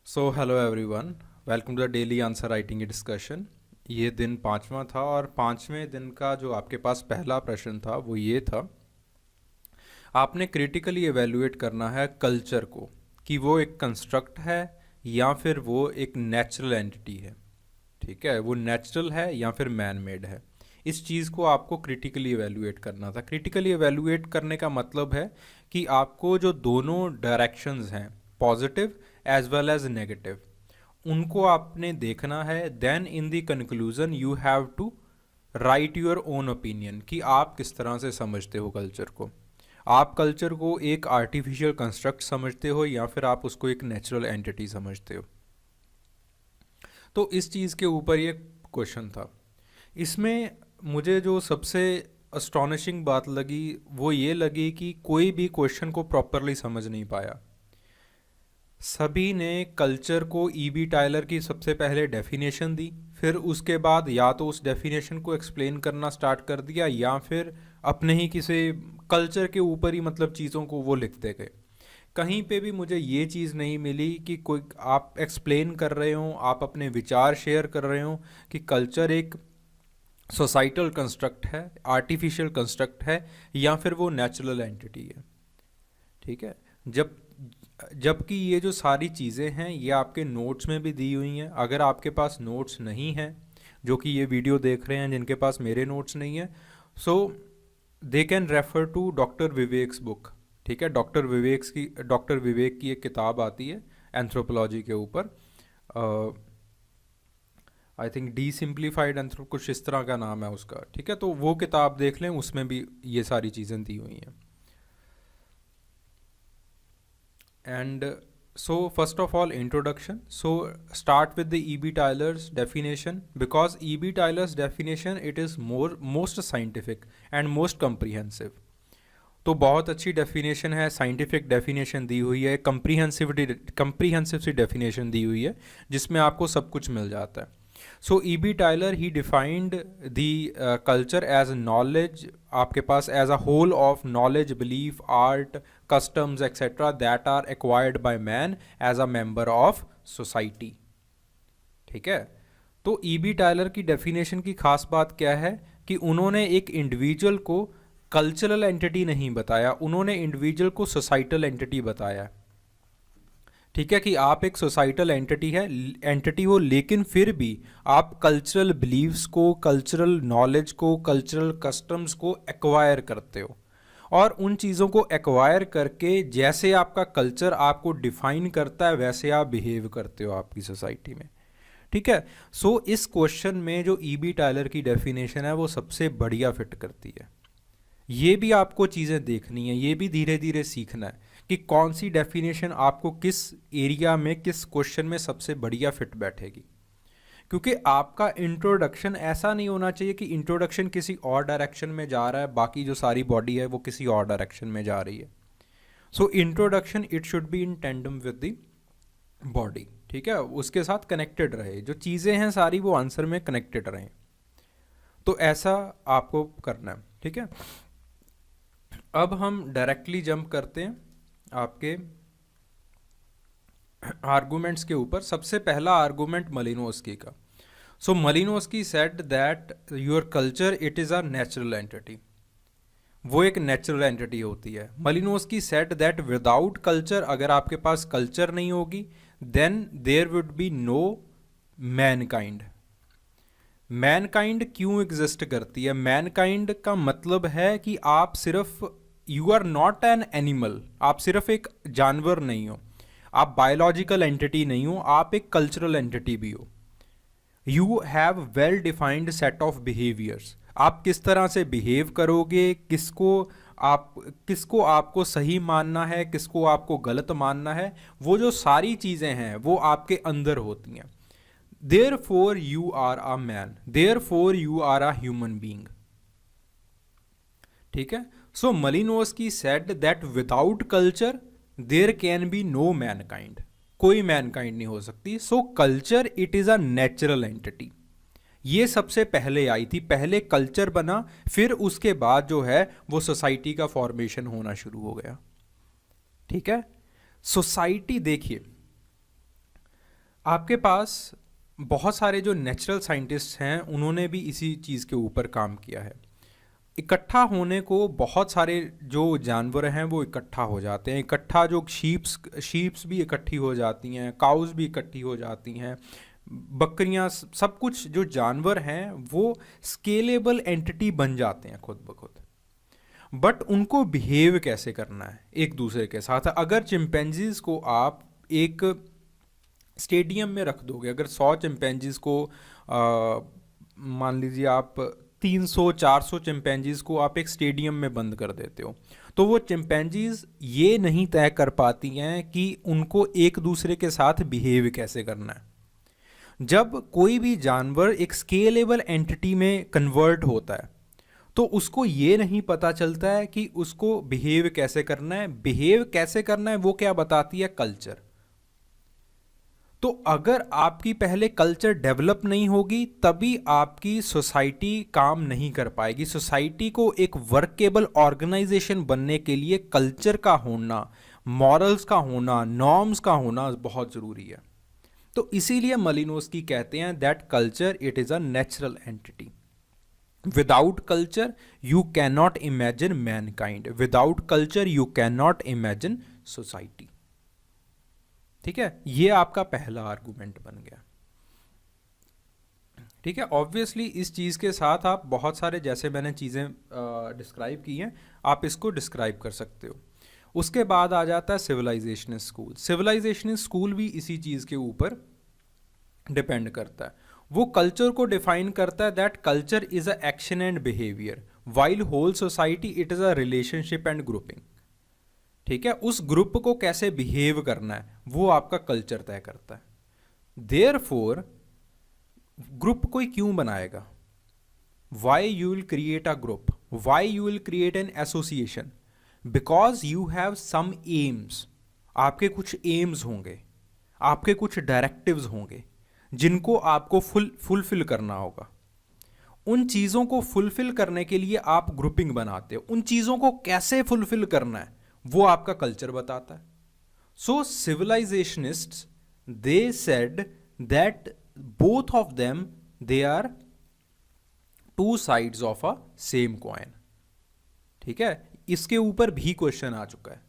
So hello everyone, welcome to the daily answer writing discussion. ये दिन पाँचवा था और पाँचवें दिन का जो आपके पास पहला प्रश्न था वो ये था, आपने क्रिटिकली एवेल्युएट करना है कल्चर को कि वो एक कंस्ट्रक्ट है या फिर वो एक नेचुरल एंटिटी है। ठीक है, वो नेचुरल है या फिर मैन मेड है। इस चीज़ को आपको क्रिटिकली एवेल्युएट करना था। क्रिटिकली एवेल्युएट करने का मतलब है कि आपको जो दोनों डायरेक्शंस हैं, positive as well as negative, उनको आपने देखना है। Then in the conclusion you have to write your own opinion कि आप किस तरह से समझते हो कल्चर को। आप कल्चर को एक आर्टिफिशियल कंस्ट्रक्ट समझते हो या फिर आप उसको एक नेचुरल एंटिटी समझते हो। तो इस चीज़ के ऊपर ये क्वेश्चन था। इसमें मुझे जो सबसे अस्टॉनिशिंग बात लगी वो ये लगी कि कोई भी क्वेश्चन को प्रॉपरली समझ नहीं पाया। सभी ने कल्चर को ईबी टायलर की सबसे पहले डेफिनेशन दी, फिर उसके बाद या तो उस डेफिनेशन को एक्सप्लेन करना स्टार्ट कर दिया या फिर अपने ही किसी कल्चर के ऊपर ही मतलब चीज़ों को वो लिखते गए। कहीं पे भी मुझे ये चीज़ नहीं मिली कि कोई आप एक्सप्लेन कर रहे हो, आप अपने विचार शेयर कर रहे हो कि कल्चर एक सोसाइटल कंस्ट्रक्ट है, आर्टिफिशियल कंस्ट्रक्ट है या फिर वो नेचुरल एंटिटी है। ठीक है, जबकि ये जो सारी चीज़ें हैं ये आपके नोट्स में भी दी हुई हैं। अगर आपके पास नोट्स नहीं हैं, जो कि ये वीडियो देख रहे हैं जिनके पास मेरे नोट्स नहीं हैं, so they can refer to doctor Vivek's book. ठीक है, डॉक्टर विवेक की एक किताब आती है एंथ्रोपोलॉजी के ऊपर, I think D simplified anthro, कुछ इस तरह का नाम है उसका। ठीक है, तो वो किताब देख लें, उसमें भी ये सारी चीज़ें दी हुई हैं। And so first of all, introduction. So start with the E.B. Tyler's definition, because E.B. Tyler's definition, it is most scientific and most comprehensive. तो बहुत अच्छी डेफिनेशन है, साइंटिफिक डेफिनेशन दी हुई है, कंप्रीहेंसिव सी डेफिनेशन दी हुई है जिसमें आपको सब कुछ मिल जाता है। So E.B. टाइलर ही defined the culture as knowledge, आपके पास as a whole of knowledge, belief, art, customs etc that are acquired by man as a member of society। ठीक है, तो ईबी टायलर की डेफिनेशन की खास बात क्या है कि उन्होंने एक इंडिविजुअल को कल्चरल एंटिटी नहीं बताया, उन्होंने इंडिविजुअल को सोसाइटल एंटिटी बताया। ठीक है, कि आप एक सोसाइटल एंटिटी हो, लेकिन फिर भी आप कल्चरल बिलीव्स को, कल्चरल नॉलेज को, कल्चरल कस्टम्स को एक्वायर करते हो और उन चीज़ों को एक्वायर करके जैसे आपका कल्चर आपको डिफाइन करता है वैसे आप बिहेव करते हो आपकी सोसाइटी में। ठीक है, सो इस क्वेश्चन में जो ईबी टायलर की डेफिनेशन है वो सबसे बढ़िया फिट करती है। ये भी आपको चीज़ें देखनी है, ये भी धीरे धीरे सीखना है कि कौन सी डेफिनेशन आपको किस एरिया में, किस क्वेश्चन में सबसे बढ़िया फिट बैठेगी। क्योंकि आपका इंट्रोडक्शन ऐसा नहीं होना चाहिए कि इंट्रोडक्शन किसी और डायरेक्शन में जा रहा है, बाकी जो सारी बॉडी है वो किसी और डायरेक्शन में जा रही है। So introduction it should be in tandem with the body. ठीक है, उसके साथ कनेक्टेड रहे, जो चीज़ें हैं सारी वो आंसर में कनेक्टेड रहें। तो ऐसा आपको करना है। ठीक है, अब हम डायरेक्टली जंप करते हैं आपके आर्गूमेंट्स के ऊपर। सबसे पहला आर्गूमेंट मलिनोस्की का। So Malinowski said that your culture it is a natural entity, वो एक नेचुरल एंटिटी होती है। Malinowski said that without culture, अगर आपके पास कल्चर नहीं होगी, then there would be no mankind. Mankind क्यों एग्जिस्ट करती है? मैनकाइंड का मतलब है कि आप सिर्फ, you are not an animal, आप सिर्फ एक जानवर नहीं हो, आप बायोलॉजिकल एंटिटी नहीं हो, आप एक कल्चरल एंटिटी भी हो। You have well defined set of behaviours, आप किस तरह से बिहेव करोगे, किसको आपको सही मानना है, किसको आपको गलत मानना है, वो जो सारी चीज़ें हैं वो आपके अंदर होती हैं। Therefore you are a man, therefore you are a human being। ठीक है, so Malinowski said that without culture there can be no mankind, कोई मैनकाइंड नहीं हो सकती। So culture it is a natural entity, ये सबसे पहले आई थी, पहले कल्चर बना, फिर उसके बाद जो है वो सोसाइटी का फॉर्मेशन होना शुरू हो गया। ठीक है, सोसाइटी देखिए, आपके पास बहुत सारे जो नेचुरल साइंटिस्ट हैं उन्होंने भी इसी चीज़ के ऊपर काम किया है। इकट्ठा होने को बहुत सारे जो जानवर हैं वो इकट्ठा हो जाते हैं, इकट्ठा जो शीप्स भी इकट्ठी हो जाती हैं, काउज भी इकट्ठी हो जाती हैं, बकरियां, सब कुछ जो जानवर हैं वो स्केलेबल एंटिटी बन जाते हैं खुद ब खुद। बट उनको बिहेव कैसे करना है एक दूसरे के साथ? अगर चिंपैंजीज को आप एक स्टेडियम में रख दोगे, अगर 100 चिंपैंजीज को मान लीजिए आप 300-400 चिंपैंजीज को आप एक स्टेडियम में बंद कर देते हो, तो वो चिंपैंजीज ये नहीं तय कर पाती हैं कि उनको एक दूसरे के साथ बिहेव कैसे करना है। जब कोई भी जानवर एक स्केलेबल एंटिटी में कन्वर्ट होता है तो उसको ये नहीं पता चलता है कि उसको बिहेव कैसे करना है। बिहेव कैसे करना है वो क्या बताती है? कल्चर। तो अगर आपकी पहले कल्चर डेवलप नहीं होगी तभी आपकी सोसाइटी काम नहीं कर पाएगी। सोसाइटी को एक वर्केबल ऑर्गेनाइजेशन बनने के लिए कल्चर का होना, मॉरल्स का होना, नॉर्म्स का होना बहुत ज़रूरी है। तो इसीलिए मलिनोस्की कहते हैं that culture it is a natural entity. Without culture you can not imagine Mankind, without culture you can not imagine society. ठीक है, ये आपका पहला आर्गुमेंट बन गया। ठीक है, ऑब्वियसली इस चीज़ के साथ आप बहुत सारे, जैसे मैंने चीज़ें डिस्क्राइब की हैं, आप इसको डिस्क्राइब कर सकते हो। उसके बाद आ जाता है सिविलाइजेशनिस्ट स्कूल। सिविलाइजेशनिस्ट स्कूल भी इसी चीज़ के ऊपर डिपेंड करता है। वो कल्चर को डिफाइन करता है that culture is a action and behaviour while whole society it is a relationship and grouping. ठीक है, उस ग्रुप को कैसे बिहेव करना है वो आपका कल्चर तय करता है। देयरफॉर ग्रुप कोई क्यों बनाएगा? Why you will create a group, why you will create an association? Because you have some aims. आपके कुछ एम्स होंगे, आपके कुछ डायरेक्टिव्स होंगे जिनको आपको फुलफिल करना होगा। उन चीज़ों को फुलफिल करने के लिए आप ग्रुपिंग बनाते हो। उन चीज़ों को कैसे फुलफिल करना है वो आपका कल्चर बताता है। So civilisationists they said that both of them they are two sides of a same coin. ठीक है, इसके ऊपर भी क्वेश्चन आ चुका है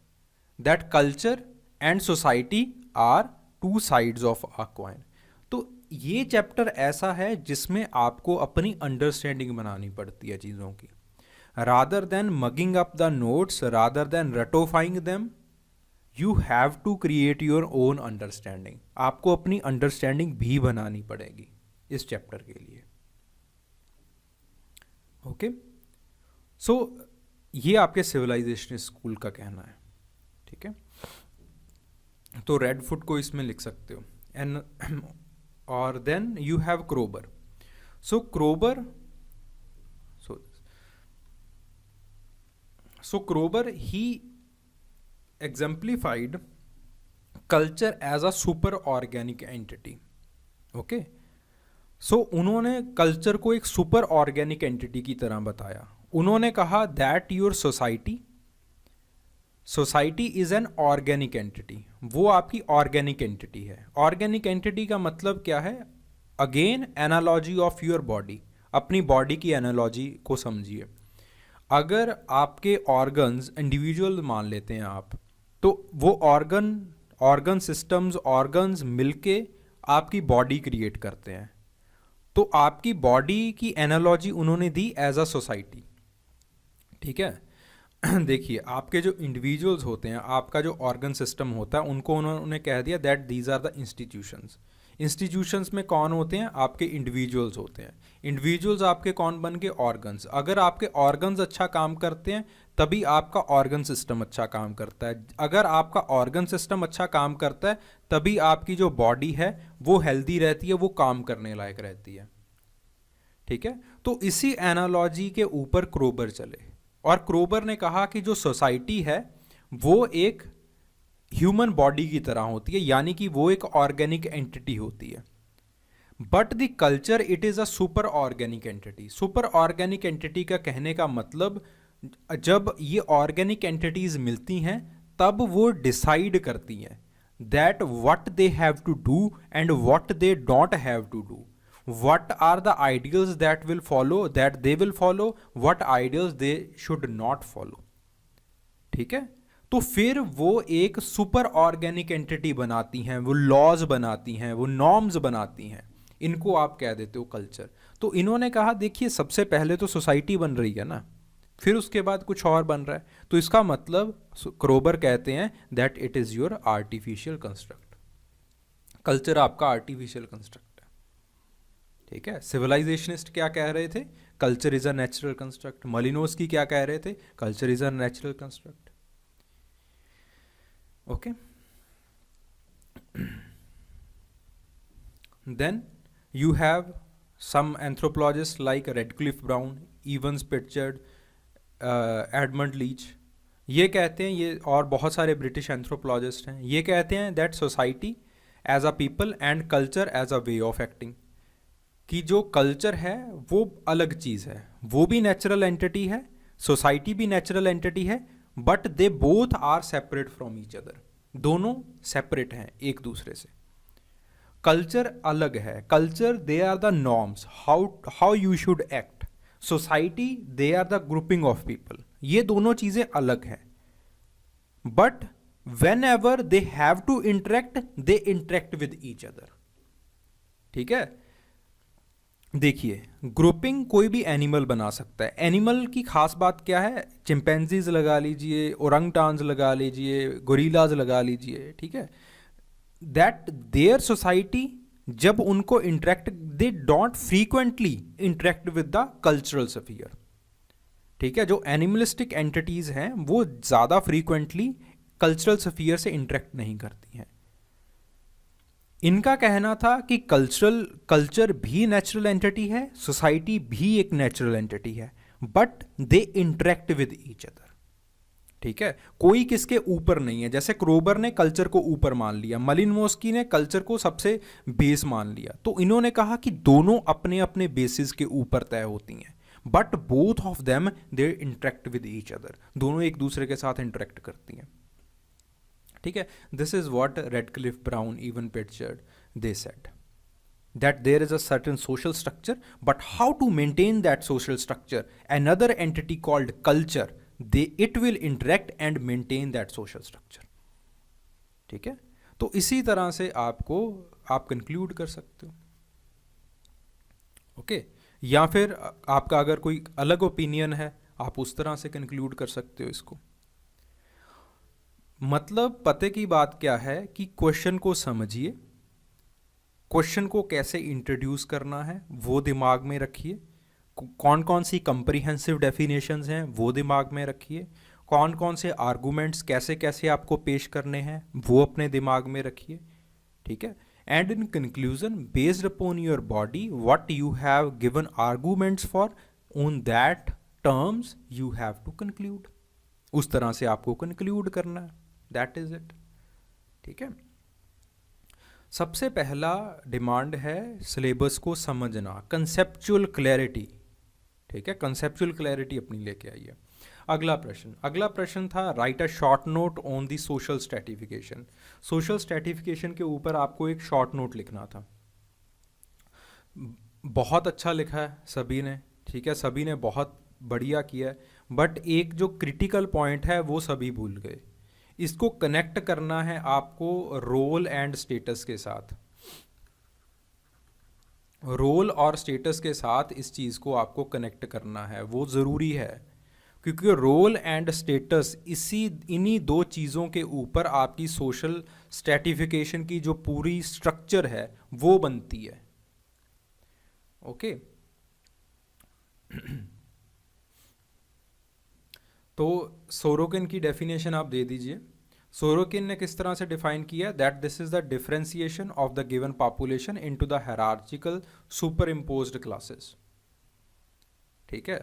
that culture and society are two sides of a coin. तो ये चैप्टर ऐसा है जिसमें आपको अपनी अंडरस्टैंडिंग बनानी पड़ती है चीज़ों की। Rather than mugging up the notes, rather than रटोफाइंग them, you have to create your own understanding. आपको अपनी अंडरस्टैंडिंग भी बनानी पड़ेगी इस चैप्टर के लिए। ओके, सो ये आपके सिविलाइजेशन स्कूल का कहना है। ठीक है, तो रेडफुट को इसमें लिख सकते हो। एंड और then you have Kroeber. So Kroeber, so Kroeber he exemplified culture as a super organic entity. Okay, so उन्होंने कल्चर को एक सुपर ऑर्गेनिक एंटिटी की तरह बताया। उन्होंने कहा that your society is an organic entity. वो आपकी ऑर्गेनिक एंटिटी है। ऑर्गेनिक एंटिटी का मतलब क्या है? Again analogy of your body, अपनी बॉडी की एनालॉजी को समझिए। अगर आपके ऑर्गन्स इंडिविजुअल मान लेते हैं आप, तो वो ऑर्गन सिस्टम्स, ऑर्गन्स मिलके आपकी बॉडी क्रिएट करते हैं। तो आपकी बॉडी की एनालॉजी उन्होंने दी एज अ सोसाइटी। ठीक है, देखिए आपके जो इंडिविजुअल्स होते हैं, आपका जो ऑर्गन सिस्टम होता है, उनको उन्होंने कह दिया that these are the institutions. Institutions में कौन होते हैं? आपके इंडिविजुअल्स होते हैं। इंडिविजुअल्स आपके कौन बन के? ऑर्गन्स। अगर आपके ऑर्गन्स अच्छा काम करते हैं तभी आपका ऑर्गन सिस्टम अच्छा काम करता है। अगर आपका ऑर्गन सिस्टम अच्छा काम करता है तभी आपकी जो बॉडी है वो हेल्दी रहती है, वो काम करने लायक रहती है। ठीक है, तो इसी एनालॉजी के ऊपर क्रोबर चले और क्रोबर ने कहा कि जो सोसाइटी है वो एक ह्यूमन बॉडी की तरह होती है, यानी कि वो एक ऑर्गेनिक एंटिटी होती है। But the culture it is a super organic entity. Super organic entity का कहने का मतलब जब ये ऑर्गेनिक एंटिटीज मिलती हैं तब वो डिसाइड करती हैं that what they have to do and what they don't have to do. What are the ideals that they will follow, what ideals they should not follow. ठीक है, तो फिर वो एक सुपर ऑर्गेनिक एंटिटी बनाती हैं, वो लॉज बनाती हैं, वो नॉर्म्स बनाती हैं, इनको आप कह देते हो कल्चर. तो इन्होंने कहा देखिए सबसे पहले तो सोसाइटी बन रही है ना, फिर उसके बाद कुछ और बन रहा है, तो इसका मतलब क्रोबर कहते हैं that it is your artificial construct. Culture आपका आर्टिफिशियल कंस्ट्रक्ट है. ठीक है, सिविलाइजेशनिस्ट क्या कह रहे थे, culture is a natural construct. Malinowski क्या कह रहे थे, culture is a natural construct. Okay, then you have some anthropologists like Radcliffe Brown, Evans Pritchard, Edmund Leach. ये कहते हैं, ये और बहुत सारे ब्रिटिश एंथ्रोपोलॉजिस्ट हैं, ये कहते हैं that society as a people and culture as a way of acting. कि जो कल्चर है वो अलग चीज़ है, वो भी नेचुरल एंटिटी है, सोसाइटी भी नेचुरल एंटिटी है, but they both are separate from each other. दोनों सेपरेट हैं एक दूसरे से. कल्चर अलग है, culture they are the norms, how you should act. Society they are the grouping of people. ये दोनों चीजें अलग हैं, but whenever they have to interact they interact with each other. ठीक है, देखिए ग्रुपिंग कोई भी एनिमल बना सकता है. एनिमल की खास बात क्या है, चिंपैंजीज लगा लीजिए, ओरंगटान्स लगा लीजिए, गोरिल्लाज लगा लीजिए. ठीक है, दैट देयर सोसाइटी जब उनको interact, they don't frequently interact with the cultural sphere. ठीक है, जो एनिमलिस्टिक एंटिटीज हैं वो ज़्यादा फ्रीक्वेंटली कल्चरल स्फीयर से इंटरेक्ट नहीं करती हैं. इनका कहना था कि कल्चर भी नेचुरल एंटिटी है, सोसाइटी भी एक नेचुरल एंटिटी है, but they interact with each other. ठीक है, कोई किसके ऊपर नहीं है. जैसे क्रोबर ने कल्चर को ऊपर मान लिया, मलिनोस्की ने कल्चर को सबसे बेस मान लिया. तो इन्होंने कहा कि दोनों अपने अपने बेसिस के ऊपर तय होती हैं, but both of them they interact with each other. दोनों एक दूसरे के साथ इंटरेक्ट करती हैं. ठीक है, this is what Radcliffe Brown, Evans Pritchard, they said that there is a certain social structure, but how to maintain that social structure, another entity called culture, it will interact and maintain that social structure. ठीक है, तो इसी तरह से आप conclude कर सकते हो. ओके, या फिर आपका अगर कोई अलग ओपिनियन है आप उस तरह से कंक्लूड कर सकते हो इसको. मतलब पते की बात क्या है कि क्वेश्चन को समझिए, क्वेश्चन को कैसे इंट्रोड्यूस करना है वो दिमाग में रखिए, कौन कौन सी कंप्रीहेंसिव डेफिनेशंस हैं वो दिमाग में रखिए, कौन कौन से आर्गूमेंट्स कैसे कैसे आपको पेश करने हैं वो अपने दिमाग में रखिए. ठीक है, and in conclusion based upon your body what you have given arguments for, on that terms you have to conclude. उस तरह से आपको कंक्लूड करना है, दैट इज इट. ठीक है, सबसे पहला डिमांड है सिलेबस को समझना, कंसेप्चुअल क्लैरिटी. ठीक है, कंसेप्चुअल क्लैरिटी अपनी लेके आइए. अगला प्रश्न था right a short note on the social stratification. Social stratification के ऊपर आपको एक शॉर्ट नोट लिखना था. बहुत अच्छा लिखा है सभी ने. ठीक है, सभी ने बहुत बढ़िया किया है, बट एक जो क्रिटिकल पॉइंट है वो सभी भूल गए. इसको कनेक्ट करना है आपको रोल एंड स्टेटस के साथ. रोल और स्टेटस के साथ इस चीज़ को आपको कनेक्ट करना है, वो ज़रूरी है, क्योंकि रोल एंड स्टेटस इन्हीं दो चीज़ों के ऊपर आपकी सोशल स्ट्रैटिफिकेशन की जो पूरी स्ट्रक्चर है वो बनती है. ओके, तो सोरोकिन की डेफिनेशन आप दे दीजिए. सोरोकिन ने किस तरह से डिफाइन किया, that this is the differentiation of the given population into the hierarchical superimposed classes. ठीक है,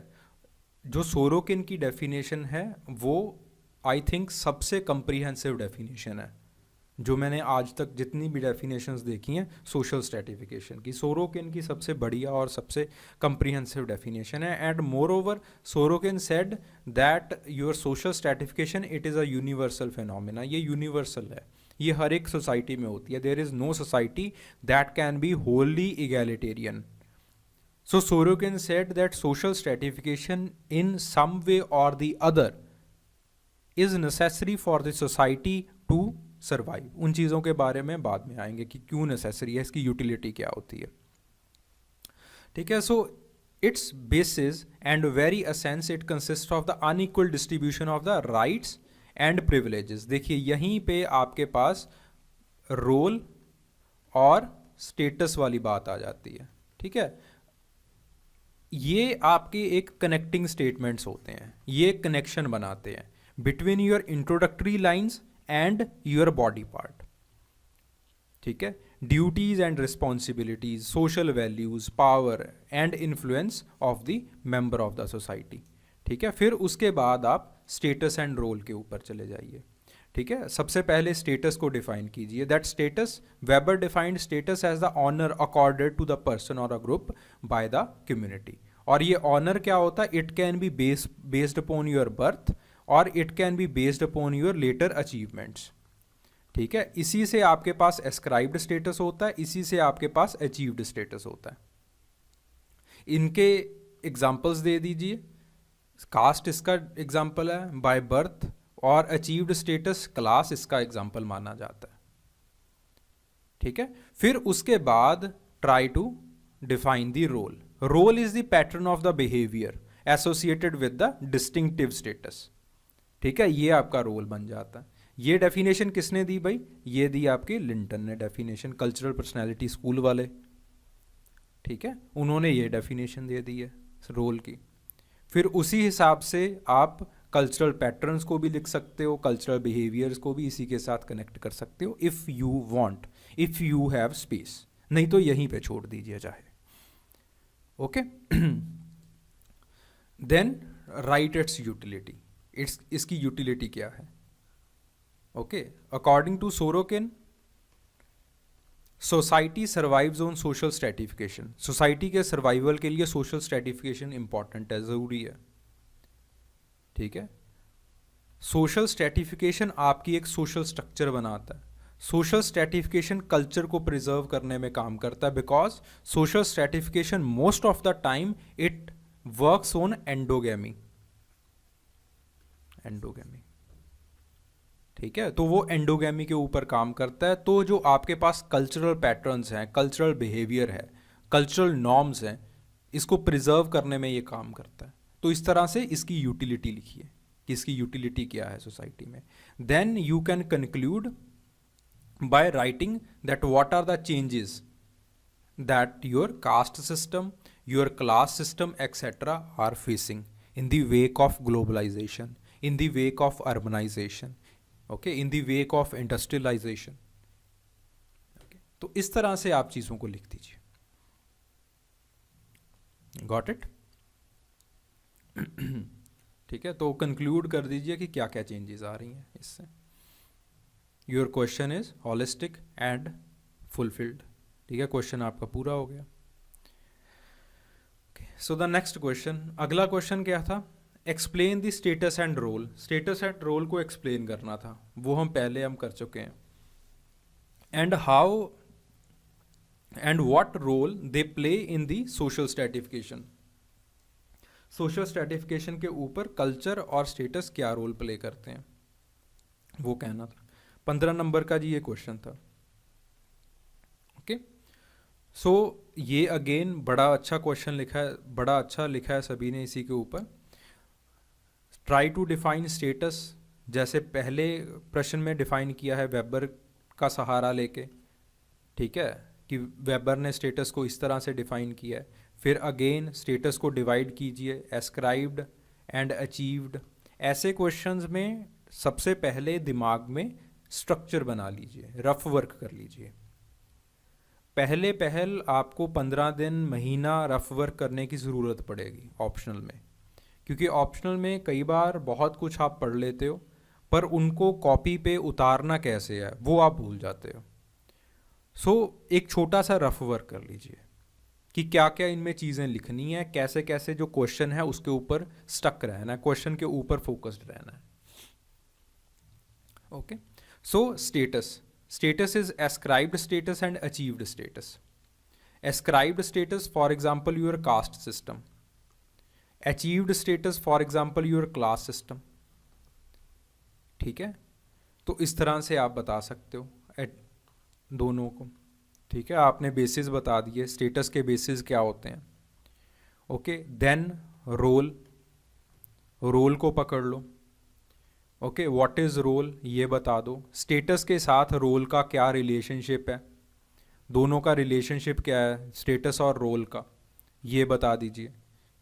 जो सोरोकिन की डेफिनेशन है वो आई थिंक सबसे कंप्रीहेंसिव डेफिनेशन है जो मैंने आज तक जितनी भी डेफिनेशंस देखी हैं सोशल स्ट्रैटिफिकेशन की. सोरोकिन की सबसे बढ़िया और सबसे कंप्रीहेंसिव डेफिनेशन है. And moreover Sorokin said that your social stratification it is a universal phenomena. ये यूनिवर्सल है, ये हर एक सोसाइटी में होती है. There is no society that can be wholly egalitarian. So Sorokin said that social stratification in some way or the other is necessary for the society to survive. उन चीज़ों के बारे में बाद में आएंगे कि क्यों नेसेसरी है, इसकी यूटिलिटी क्या होती है. ठीक है. So it's basis and very असेंस it consist of the unequal distribution of the rights and privileges. देखिए यहीं पे आपके पास रोल और स्टेटस वाली बात आ जाती है. ठीक है. ये आपके एक कनेक्टिंग स्टेटमेंट्स होते हैं, ये कनेक्शन बनाते हैं between your introductory lines and your body part. ठीक है. Duties and responsibilities, social values, power and influence of the member of the society. ठीक है. फिर उसके बाद आप स्टेटस एंड रोल के ऊपर चले जाइए. ठीक है. सबसे पहले स्टेटस को डिफाइन कीजिए. That status, Weber defined status as the honour accorded to the person और a group by the community. और ये ऑनर क्या होता है? It can be based upon your birth और it can be based upon your later achievements. ठीक है. इसी से आपके पास एस्क्राइब्ड स्टेटस होता है, इसी से आपके पास अचीव्ड स्टेटस होता है. इनके एग्जाम्पल्स दे दीजिए. कास्ट इसका एग्जाम्पल है, बाय बर्थ, और अचीव्ड स्टेटस क्लास इसका एग्जाम्पल माना जाता है. ठीक है. फिर उसके बाद try to define the role. Role is the pattern of the behaviour associated with the distinctive status. ठीक है. ये आपका रोल बन जाता है. ये डेफिनेशन किसने दी भाई? ये दी आपके लिंटन ने डेफिनेशन, कल्चरल पर्सनैलिटी स्कूल वाले. ठीक है. उन्होंने ये डेफिनेशन दे दी है रोल की. फिर उसी हिसाब से आप कल्चरल पैटर्न्स को भी लिख सकते हो, कल्चरल बिहेवियर्स को भी इसी के साथ कनेक्ट कर सकते हो if you want, if you have space. नहीं तो यहीं पे छोड़ दीजिए चाहे. Okay. Then write its utility. इसकी यूटिलिटी क्या है? Okay. According to Sorokin, society survives on social stratification. सोसाइटी के सर्वाइवल के लिए सोशल स्ट्रेटिफिकेशन इंपॉर्टेंट है, ज़रूरी है. ठीक है. सोशल स्ट्रेटिफिकेशन आपकी एक सोशल स्ट्रक्चर बनाता है. सोशल स्ट्रेटिफिकेशन कल्चर को प्रिजर्व करने में काम करता है, because social stratification most of the time it works on endogamy. ठीक है. तो वो एंडोगेमी के ऊपर काम करता है. तो जो आपके पास कल्चरल पैटर्न्स हैं, कल्चरल बिहेवियर है, कल्चरल नॉर्म्स हैं, इसको प्रिजर्व करने में ये काम करता है. तो इस तरह से इसकी यूटिलिटी लिखिए कि इसकी यूटिलिटी क्या है सोसाइटी में. Then you can conclude by writing that what are the changes that your caste system, your class system etcetera are facing in the wake of globalisation, in the wake of urbanisation, okay, in the wake of industrialisation. तो इस तरह से आप चीज़ों को लिख दीजिए. Got it? ठीक है. तो कंक्लूड कर दीजिए कि क्या क्या चेंजेस आ रही हैं इससे. Your question is holistic and fulfilled. ठीक है. क्वेश्चन आपका पूरा हो गया. सो द नेक्स्ट क्वेश्चन, अगला क्वेश्चन क्या था? Explain the status and role. Status and role को एक्सप्लेन करना था, वो हम कर चुके हैं. And how and what role they play in the social stratification. Social stratification के ऊपर कल्चर और स्टेटस क्या रोल प्ले करते हैं, वो कहना था. 15 नंबर का जी ये क्वेश्चन था. ओके. सो ये अगेन बड़ा अच्छा क्वेश्चन लिखा है, बड़ा अच्छा लिखा है सभी ने इसी के ऊपर. ट्राई टू डिफाइन स्टेटस, जैसे पहले प्रश्न में डिफाइन किया है वेबर का सहारा लेके. ठीक है. कि वेबर ने स्टेटस को इस तरह से डिफाइन किया है. फिर अगेन स्टेटस को डिवाइड कीजिए, एस्क्राइब्ड एंड अचीव्ड. ऐसे क्वेश्चंस में सबसे पहले दिमाग में स्ट्रक्चर बना लीजिए, रफ वर्क कर लीजिए. पहल आपको 15 दिन, महीना रफ वर्क करने की ज़रूरत पड़ेगी ऑप्शनल में, क्योंकि ऑप्शनल में कई बार बहुत कुछ आप पढ़ लेते हो पर उनको कॉपी पे उतारना कैसे है वो आप भूल जाते हो. सो एक छोटा सा रफ वर्क कर लीजिए कि क्या क्या इनमें चीज़ें लिखनी है, कैसे कैसे जो क्वेश्चन है उसके ऊपर स्टक रहना है, क्वेश्चन के ऊपर फोकस्ड रहना है. Okay. So status, Status is ascribed status and achieved status. Ascribed status, for example, your caste system. Achieved status, for example, your class system. ठीक है, तो इस तरह से आप बता सकते हो दोनों को. ठीक है, आपने बेसिस बता दिए, स्टेटस के बेसिस क्या होते हैं. ओके, देन रोल, रोल को पकड़ लो. ओके, व्हाट इज़ रोल ये बता दो. स्टेटस के साथ रोल का क्या रिलेशनशिप है, दोनों का रिलेशनशिप क्या है स्टेटस और रोल का, ये बता दीजिए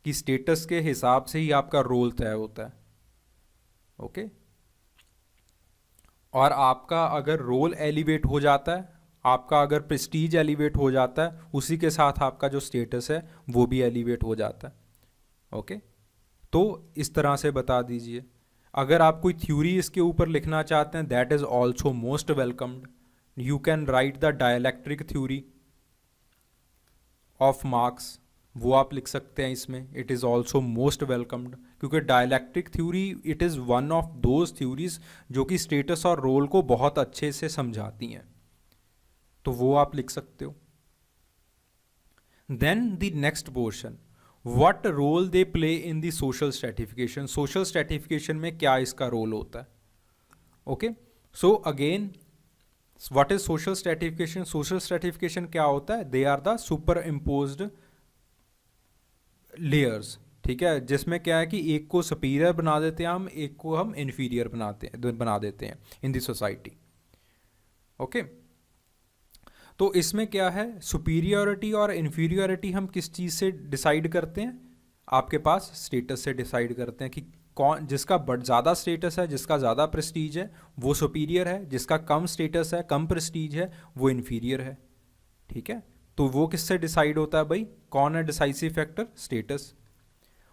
कि स्टेटस के हिसाब से ही आपका रोल तय होता है. ओके, और आपका अगर रोल एलिवेट हो जाता है, आपका अगर प्रेस्टीज एलिवेट हो जाता है, उसी के साथ आपका जो स्टेटस है वो भी एलिवेट हो जाता है. ओके, तो इस तरह से बता दीजिए. अगर आप कोई थ्योरी इसके ऊपर लिखना चाहते हैं, that is also most welcomed. You can write the dialectical theory of Marx, वो आप लिख सकते हैं इसमें. It is also most welcomed, क्योंकि dialectical theory it is one of those theories जो कि स्टेटस और रोल को बहुत अच्छे से समझाती हैं, तो वो आप लिख सकते हो. Then the next portion, what role they play in the social stratification. Social stratification में क्या इसका रोल होता है. Okay, so again what is social stratification. Social stratification क्या होता है, they are the superimposed layers. ठीक है, जिसमें क्या है कि एक को सुपीरियर बना देते हैं हम, एक को हम इन्फीरियर बना देते हैं इन द सोसाइटी. ओके, तो इसमें क्या है, सुपीरियरिटी और इन्फीरियरिटी हम किस चीज़ से डिसाइड करते हैं, आपके पास स्टेटस से डिसाइड करते हैं कि कौन, जिसका ज़्यादा स्टेटस है, जिसका ज़्यादा प्रेस्टीज है वो सुपीरियर है, जिसका कम स्टेटस है, कम प्रेस्टीज है, वो इन्फीरियर है. ठीक है, तो वो किससे डिसाइड होता है भाई, कौन है डिसाइसिव फैक्टर, स्टेटस.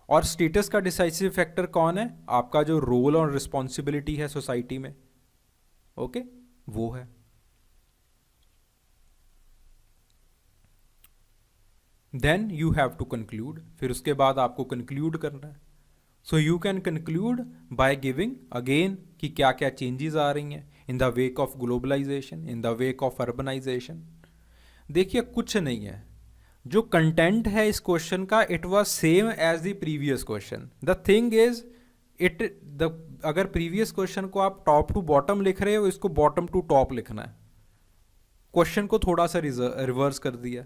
और स्टेटस का डिसाइसिव फैक्टर कौन है, आपका जो रोल और रिस्पॉन्सिबिलिटी है सोसाइटी में. ओके, वो है. Then you have to conclude, फिर उसके बाद आपको कंक्लूड करना है. So you can conclude by giving again कि क्या क्या चेंजेस आ रही हैं in the wake of globalisation, in the wake of urbanisation. देखिए कुछ नहीं है, जो कंटेंट है इस क्वेश्चन का it was same as the previous question. The thing is अगर प्रीवियस क्वेश्चन को आप टॉप टू बॉटम लिख रहे हो, इसको बॉटम टू टॉप लिखना है. क्वेश्चन को थोड़ा सा रिवर्स कर दिया,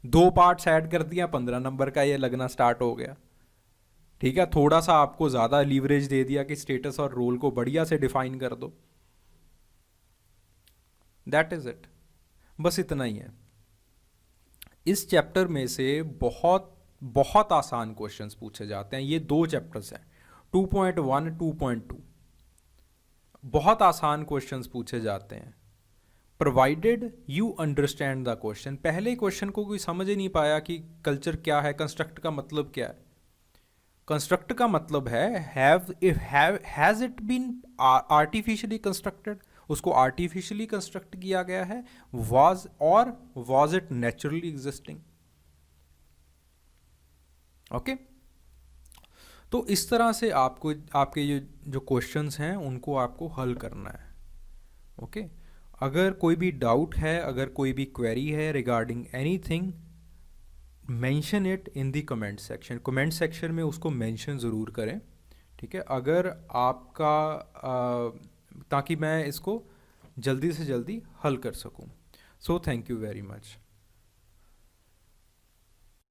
2 पार्ट्स ऐड कर दिया, 15 नंबर का ये लगना स्टार्ट हो गया. ठीक है, थोड़ा सा आपको ज़्यादा लीवरेज दे दिया कि स्टेटस और रोल को बढ़िया से डिफाइन कर दो. दैट इज इट, बस इतना ही है. इस चैप्टर में से बहुत बहुत आसान क्वेश्चंस पूछे जाते हैं. ये 2 चैप्टर्स हैं, 2.1 2.2, बहुत आसान क्वेश्चंस पूछे जाते हैं provided you understand the question. पहले क्वेश्चन को कोई समझ ही नहीं पाया कि कल्चर क्या है, कंस्ट्रक्ट का मतलब क्या है. कंस्ट्रक्ट का मतलब है has it been artificially constructed, उसको आर्टिफिशियली कंस्ट्रक्ट किया गया है, was it naturally existing. Okay, तो इस तरह से आपको आपके ये जो क्वेश्चंस हैं उनको आपको हल करना है. ओके, अगर कोई भी डाउट है, अगर कोई भी क्वेरी है regarding anything, mention it in the comment section. Comment section में उसको मेंशन ज़रूर करें. ठीक है, अगर आपका ताकि मैं इसको जल्दी से जल्दी हल कर सकूं. So thank you very much.